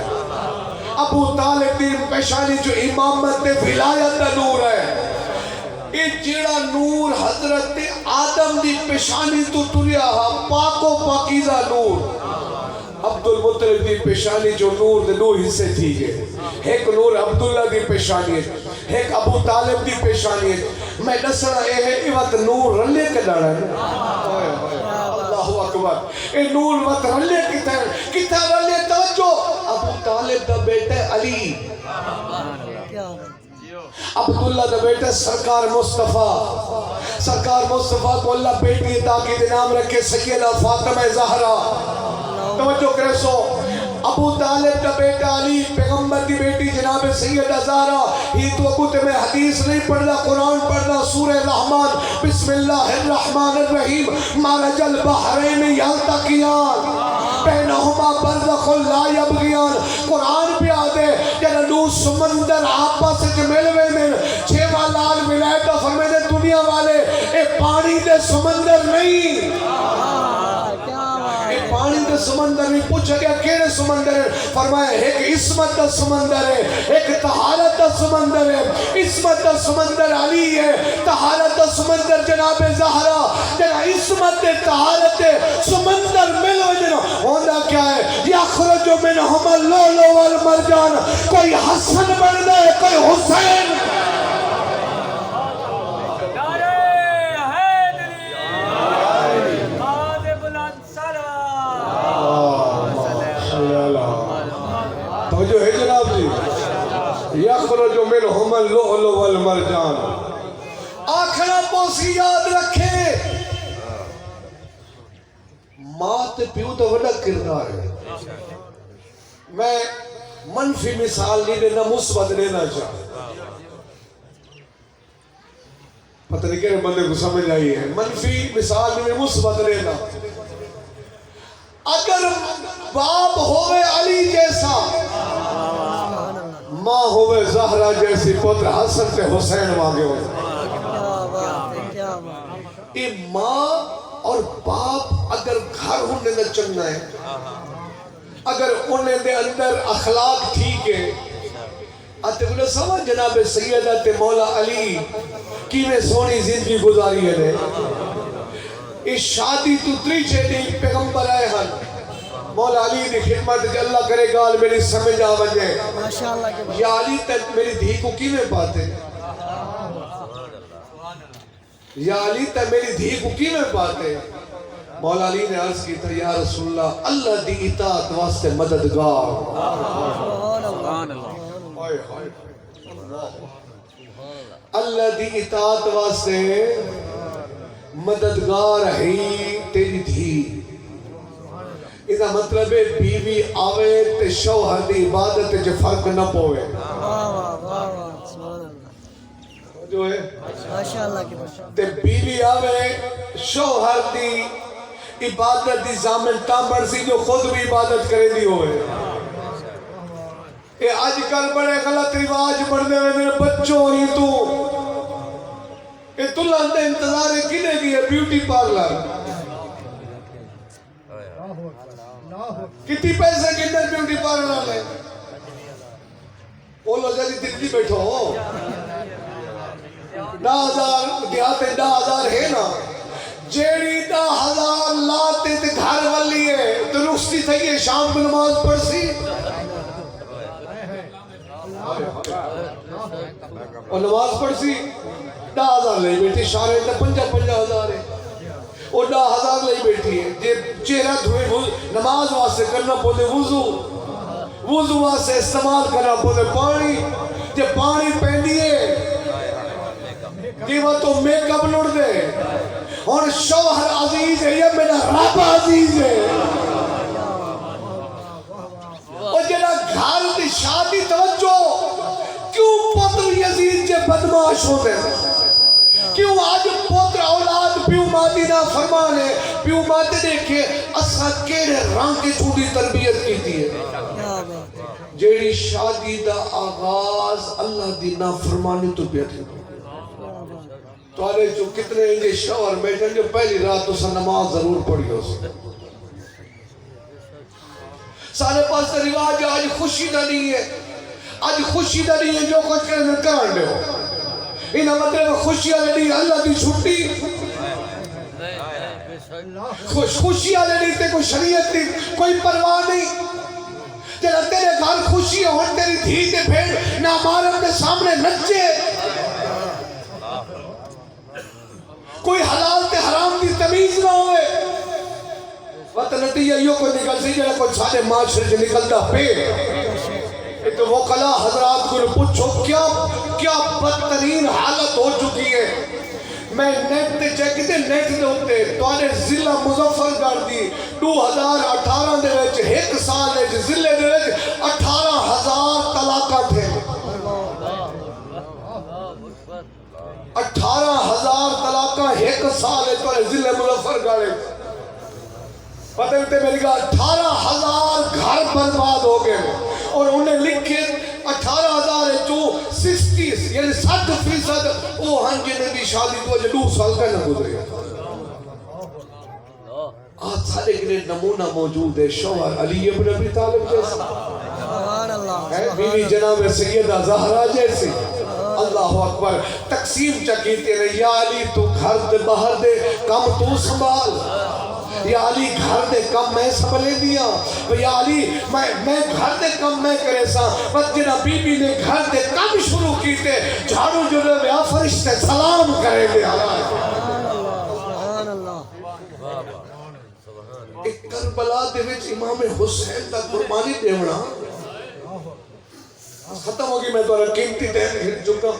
ابو طالب دی پیشانی جو امامت دے ولایت دا نور ہے یہ جیڑا نور حضرت آدم دی پیشانی تو ٹریا پاک و پاکیزہ نور عبد المطلب دی پیشانی جو نور دے 2 حصے تھی گئے ایک نور عبداللہ دی پیشانی ہے ایک ابو طالب دی پیشانی ہے میں دسنا اے ہے یہ وقت نور رلے کے ڈاڑا ہے اللہ اکبر اے نور وقت رلے کتا رلے توجہ ابو طالب دا بیٹے علی عبداللہ دا بیٹا سرکار مصطفیٰ کو اللہ بیٹی عطا کی نام رکھے سیدہ فاطمہ زہرا توجہ کرے سو ابو طالب دا بیٹا علی پیغمبر دی بیٹی جناب سیدہ زہرا یہ تو اکو تے میں حدیث نہیں پڑھنا قرآن پڑھنا سورہ رحمان بسم اللہ الرحمن الرحیم مارج البحرین یلتقیان بینہما برزخ لا یبغیان قرآن بھی آدھے جنہا نو سمندر آپس سے ملوے میں چھیوہ لال ولایتہ فرمے دے دنیا والے اے پانی دے سمندر نہیں اے پانی دے سمندر نہیں پوچھا گیا کیڑے سمندر ہے فرمایا ایک عصمت دا سمندر ہے ایک طہارت دا سمندر ہے عصمت دا سمندر علی ہے طہارت دا سمندر جناب زہرا جناب عصمت دے طہارت دے سمندر ملو جنو ہوندہ کیا ہے یخرج منہم اللؤلؤ والمرجان کوئی حسن بن دے کوئی حسین جو ہے جناب جی یخرج منہم اللؤلؤ والمرجان آخرہ پوسی یاد رکھے ماں تے پیو دا وڈا کردار ہے میں منفی مثال نہیں دینا مثبت دینا چاہتا پتہ نہیں کہ بندے کو سمجھ آئی ہے منفی مثال نہیں مثبت دینا اگر باپ ہوئے علی جیسا ماں ہوئے زہرہ جیسی پتر حسن تے حسین مانگے ہوئے یہ ماں اور باپ اگر گھر ہونے نہ چنگنا ہے اگر انہیں دے اندر اخلاق ٹھیک ہے آتے بلے سمجھ جناب سیدہ تے مولا علی کی میں سونی زندگی گزاری ہے اس شادی تو تریچے دی پیغمبر آئے ہن مولا علی دی خدمت جے اللہ کرے گال میری سمجھ آوجے یا علی تک میری دھی کو کی میں پاتے یا علی تک میری دھی کو کی میں پاتے مولا علی نے عرض کی تھا یا رسول اللہ اللہ دی اطاعت واسطے مددگار اللہ دی اطاعت واسطے مددگار ہی تیری دھی اس کا مطلب ہے بیوی آوے تے شوہر دی عبادت جو فرق نہ پوے جو ہے تے بیوی آوے شوہر دی عبادت دی زامن تامبر سی جو خود بھی عبادت کرے دی ہوئے اے آج کل بڑے غلط رواج بڑھنے میں میرے بچوں ہی تو اے تلہن دے انتظار کنے دی ہے بیوٹی پارلر کتنی پیسے کتنے بیوٹی پارلر ہے بولو جلدی دلی بیٹھو 10,000 دیہاتے 10,000 ہے نا جیڑی 10,000 لاتے تے گھر والی ہے تو رخصتی تھی یہ شام کو نماز پڑھ سی اور نماز پڑھ سی 10,000 لے بیٹھی شارے تے 50,000 ہے وہ 10,000 لے بیٹھی ہے جے چہرہ دھوئے نماز واسے کرنا پودے وضو واسے استعمال کرنا پودے پانی جے پانی پہنی ہے دیوہ تو میک اپ لڑ دے اور شوہر عزیز ہے یا میرا رب عزیز ہے اور جنہا گھر دی شادی توجہ کیوں پتر یزید جے بدماش ہوتے کیوں آج پتر اولاد پیو ماتی نہ فرمانے پیو ماتی دیکھے اسا کیڑے رنگ کی چھوٹی تربیت کی تھی ہے جیڑی شادی دا آغاز اللہ دی نافرمانی تو بیٹھے تو آنے جو کتنے انجھے شوہر بیٹھیں جو پہلی رات اسا نماز ضرور پڑھی ہو سکتے سارے پاس رواج آج خوشی نہ نہیں ہے آج خوشی نہ نہیں ہے جو کچھ کرنے کرنے ہو انہاں مطلب خوشی آلے نہیں اللہ دی چھٹی خوشی آلے نہیں تے کوئی شریعت نہیں کوئی پرواہ نہیں جنہا تیرے گھر خوشی ہو تیری دھی تے بھیڑ نہ مارم کے سامنے نچے کوئی حلال تے حرام دی تمیز نہ ہوئے وقت نتیجہ یہ کوئی نکل سی جنہا کوئی سارے معاشرے سے نکلتا پہ تو وہ قلعہ حضرات کو پوچھو کیا بدترین حالت ہو چکی ہے میں نیٹ تے چیک کتے نیٹ دے ہوتے تو آنے ضلع مظفر گھر دی 2018 دے ویچ ایک سال ہے ضلع دے ویچ 18,000 طلاقہ تھے 18,000 طلاقہ ایک سال ہے تو ضلع مظفر گھر پتہ نہیں میری گا 18,000 گھر برباد ہو گئے اور انہیں لکھے 18,000 جو 60 یعنی 60% وہ ہن جنہیں بھی شادی تو اجے 2 سال کا نہ گزرے آج سارے کے لیے نمونہ موجود ہے شوہر علی ابن ابی طالب جیسا سبحان اللہ ہے بیوی جناب سیدہ زہرا جیسی اللہ اکبر تقسیم چکیتے رہے یا علی تو گھر دے باہر دے کم تو سنبھال یا علی گھر دے کم میں سنبھلے دیا یا علی میں گھر دے کم میں کرے سا بس جنا بی بی نے گھر دے کم شروع کیتے جھاڑو جڑے ویا فرشتے سلام کرے دے سبحان اللہ ایک کربلا دے وچ امام حسین دا قربانی دیونا ختم ہوگی میں تو قیمتی ٹائم گھر چکا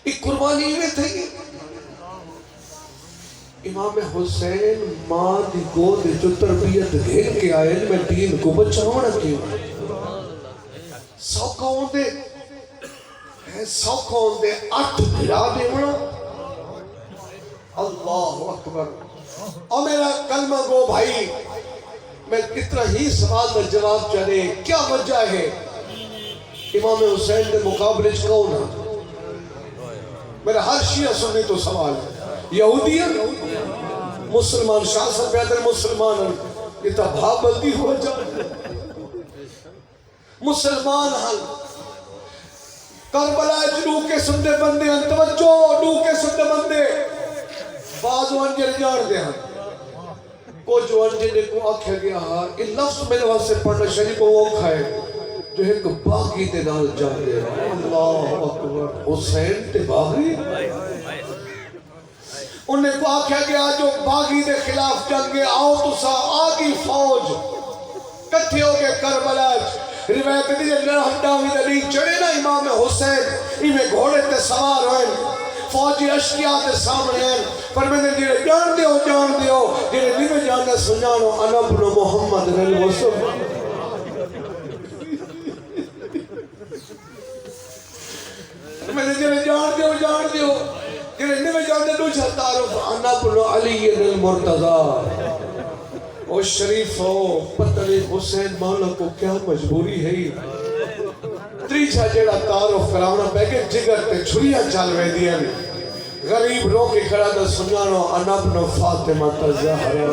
ایک قربانی میں تھے امام حسین ماں دی گود جو تربیت گھر کے آئے میں دین کو بچاؤنا کیوں سوکھوں دے 8 بھرا دیونا اللہ اکبر اور میرا کلمہ گو بھائی میں کتنا ہی سوال کا جواب چلے کیا وجہ ہے امام حسین کے مقابلے کون ہے میرا ہر شیعہ سننے تو سوال ہے یہودی مسلمان شاہ سے پیدر مسلمان یہ تا بھاپ بلدی ہو جائے مسلمان حل کربلا جنو کے سندے بندے ہیں توجہ ڈو کے سندے بندے بعض وانجر جان دے ہیں کچھ وانجر کو آکھا گیا یہ لفظ میرے وہاں سے پڑھنا شریف وہ کھائے جو ایک باغی تے نال جان دے ہیں اللہ اکبر حسین تے باغی انہیں کو آکھا گیا جو باغی دے خلاف جنگے آؤ تو سا آگی فوج کٹھے ہو کے کربلا روایت دیجئے لڑھڈاوی دلی چڑے نا امام حسین ایویں گھوڑے تے سوار ہوئے فوجی اشکیاء تے سامنے ہیں پر میں نے جیرے جان دیو جیرے نیمے جانے سنجانو انا ابن محمد رل وسلم میں نے جیرے جان دیو جیرے نیمے جانے دو تعارف انا ابن علی رل مرتضی او شریف ہو پتلی حسین مولا کو کیا مجبوری ہے تریچہ جیڑا تعارف کراؤنا بیگے جگر تے چھڑیاں چال رہے دیا غریب رو کے کھڑا دا سنجانو انا ابن فاطمہ تزہرا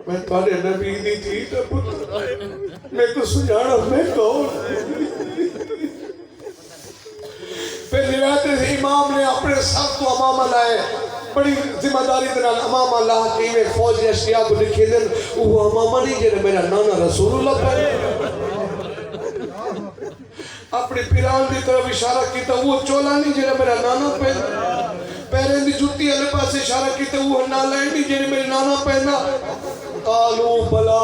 میں تھوڑے نبی دی تھی تو پتر میں کو سنجانو میں کون پھر روایت امام نے اپنے سب کو امام لائے بڑی ذمہ داری دنال امام اللہ کی میں فوج اشیاء کو لکھے دن وہ امام نہیں جنہیں میرا نانا رسول اللہ پہلے اپنی پیران دی طرف اشارہ کیتا وہ چولا نہیں جنہیں میرا نانا پہنا پیرین دی جوتی علی پاس اشارہ کیتا وہ نالائن نہیں جنہیں میرے نانا پہنا قالو بلا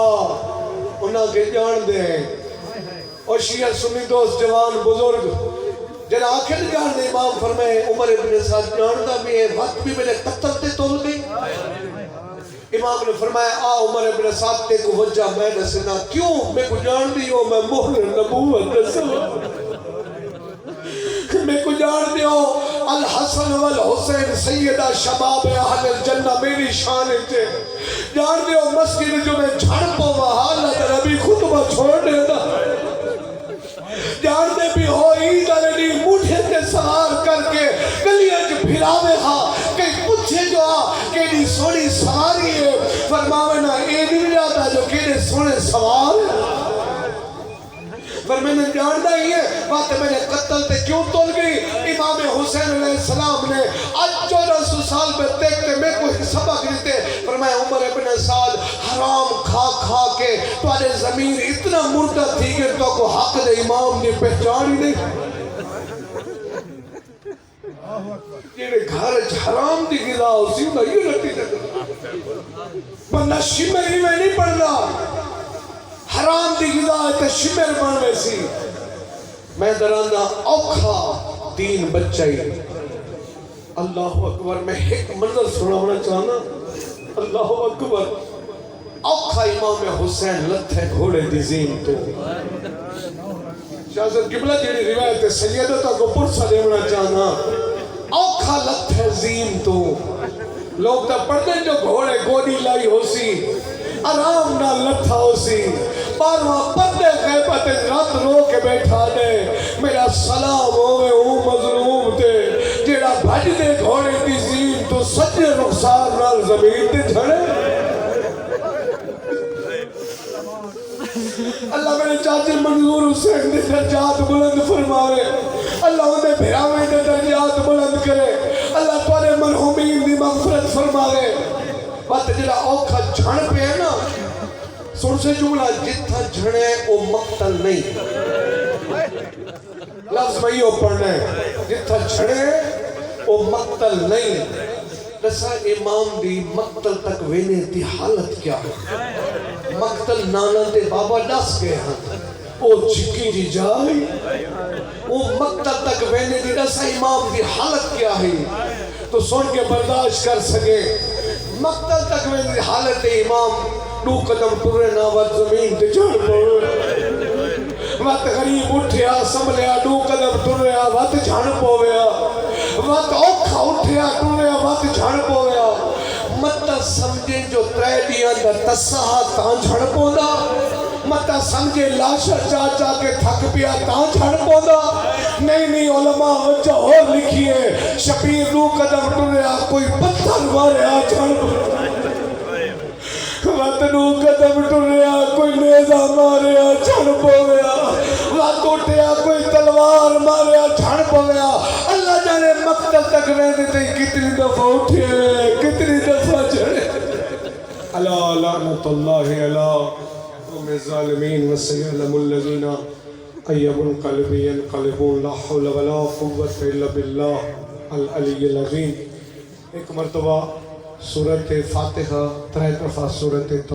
انہاں کے جان دے اور شیعہ سنی دوست جوان بزرگ جن آخر جان دے امام فرمائے عمر ابن سعد جاندہ بھی ہے وقت بھی میرے قتل تے تول گئی امام نے فرمایا عمر ابن سعد تے کو وجہ میں نے سنا کیوں میں کو جان دی ہو میں مہر نبوت میں کو جان دی ہو الحسن والحسین سیدہ شباب اہل الجنہ میری شان تے جان دی ہو مسجد جو میں جھڑ پو حالت ربی خطبہ چھوڑ دیتا جان دے بھی ہو عید علی موٹھے تے سوار کر کے گلیاں جو پھراوے ہاں کہ پوچھے جو کہ دی سوڑی سواری ہے فرماوے نا اے نہیں جاتا جو کہ دی سوڑے سوار پر میں نے جاندہ ہی ہے بات میں نے قتل تے کیوں تول گئی امام حسین علیہ السلام نے آج 1400 سال میں دیکھتے میں کوئی سبق دیتے فرمایا عمر ابن سعد حرام کھا کے تو آنے زمین اتنا مردہ تھی کہ تو کو حق دے امام نے پہچان ہی نہیں یہ گھر حرام دی غذا اسی ہوتا یہ رہتی تھا بندہ شمر ہی میں نہیں پڑھنا حرام دی غذا ہے شمر بن ویسی میں درانا اوکھا دین بچائی اللہ اکبر میں ایک منظر سناونا چاہنا اللہ اکبر اوکھا امام حسین لتھے گھوڑے دی زین تو شاہ صاحب قبلہ جیڑی روایت سیدتا کو پرسا دیونا چاہنا اوکھا لتھے زین تو لوگ تو پڑھتے جو گھوڑے گوڑی لائی ہو سی آرام نہ لٹھا ہو سی بارواں پردے غیبت رات رو کے بیٹھا دے میرا سلام ہوئے ہوں مظلوم تے جیڑا بھج دے گھوڑے دی زین تو سجے رخسار نال زمین تے جھڑے اللہ میرے چاچے منظور حسین دے درجات بلند فرماوے اللہ انہیں بھراوے دے درجات بلند کرے اللہ تورے مرحومین دی مغفرت فرماوے بات جڑا اوکھا جھڑ پہ ہے نا سن سے جملہ جتھا جھڑے او مقتل نہیں لفظ میں یہ پڑھنا ہے جتھا جھڑے او مقتل نہیں رسا امام دی مقتل تک وینے دی حالت کیا ہے مقتل نانا دے بابا ڈس گئے ہیں او چکی جی جائی او مقتل تک وینے دی رسا امام دی حالت کیا ہے تو سن کے برداشت کر سکے مقتل تک وینے دی حالت امام دو قدم ٹرے نہ وقت زمین تے جھڑ پوے وقت غریب اٹھیا سنبھلیا دو قدم ٹریا وقت جھڑ پویا وقت اوکھا اٹھیا ٹریا وقت جھڑ پویا مت سمجھے جو ترے دیاں دا تسہا تاں جھڑ پوندا مت سمجھے لاشا چاچا کے تھک پیا تاں جھڑ پوندا نہیں علماء وجہ اور لکھیے شبیر دو قدم ٹریا کوئی پتھر ماریا جھڑ پوندا وقت نو قدم ٹریا کوئی نیزہ ماریا جھڑ پویا وقت اٹھیا کوئی تلوار ماریا جھڑ پویا اللہ جانے مقتل تک رہنے تے کتنی دفعہ اٹھے کتنی دفعہ جھڑے اللہ لعنت اللہ علیہ قوم الظالمین وسيعلم الذين أي منقلب ينقلبون لا حول ولا قوة إلا بالله العلي العظيم ایک مرتبہ سورت فاتحہ ترے دفعہ سورت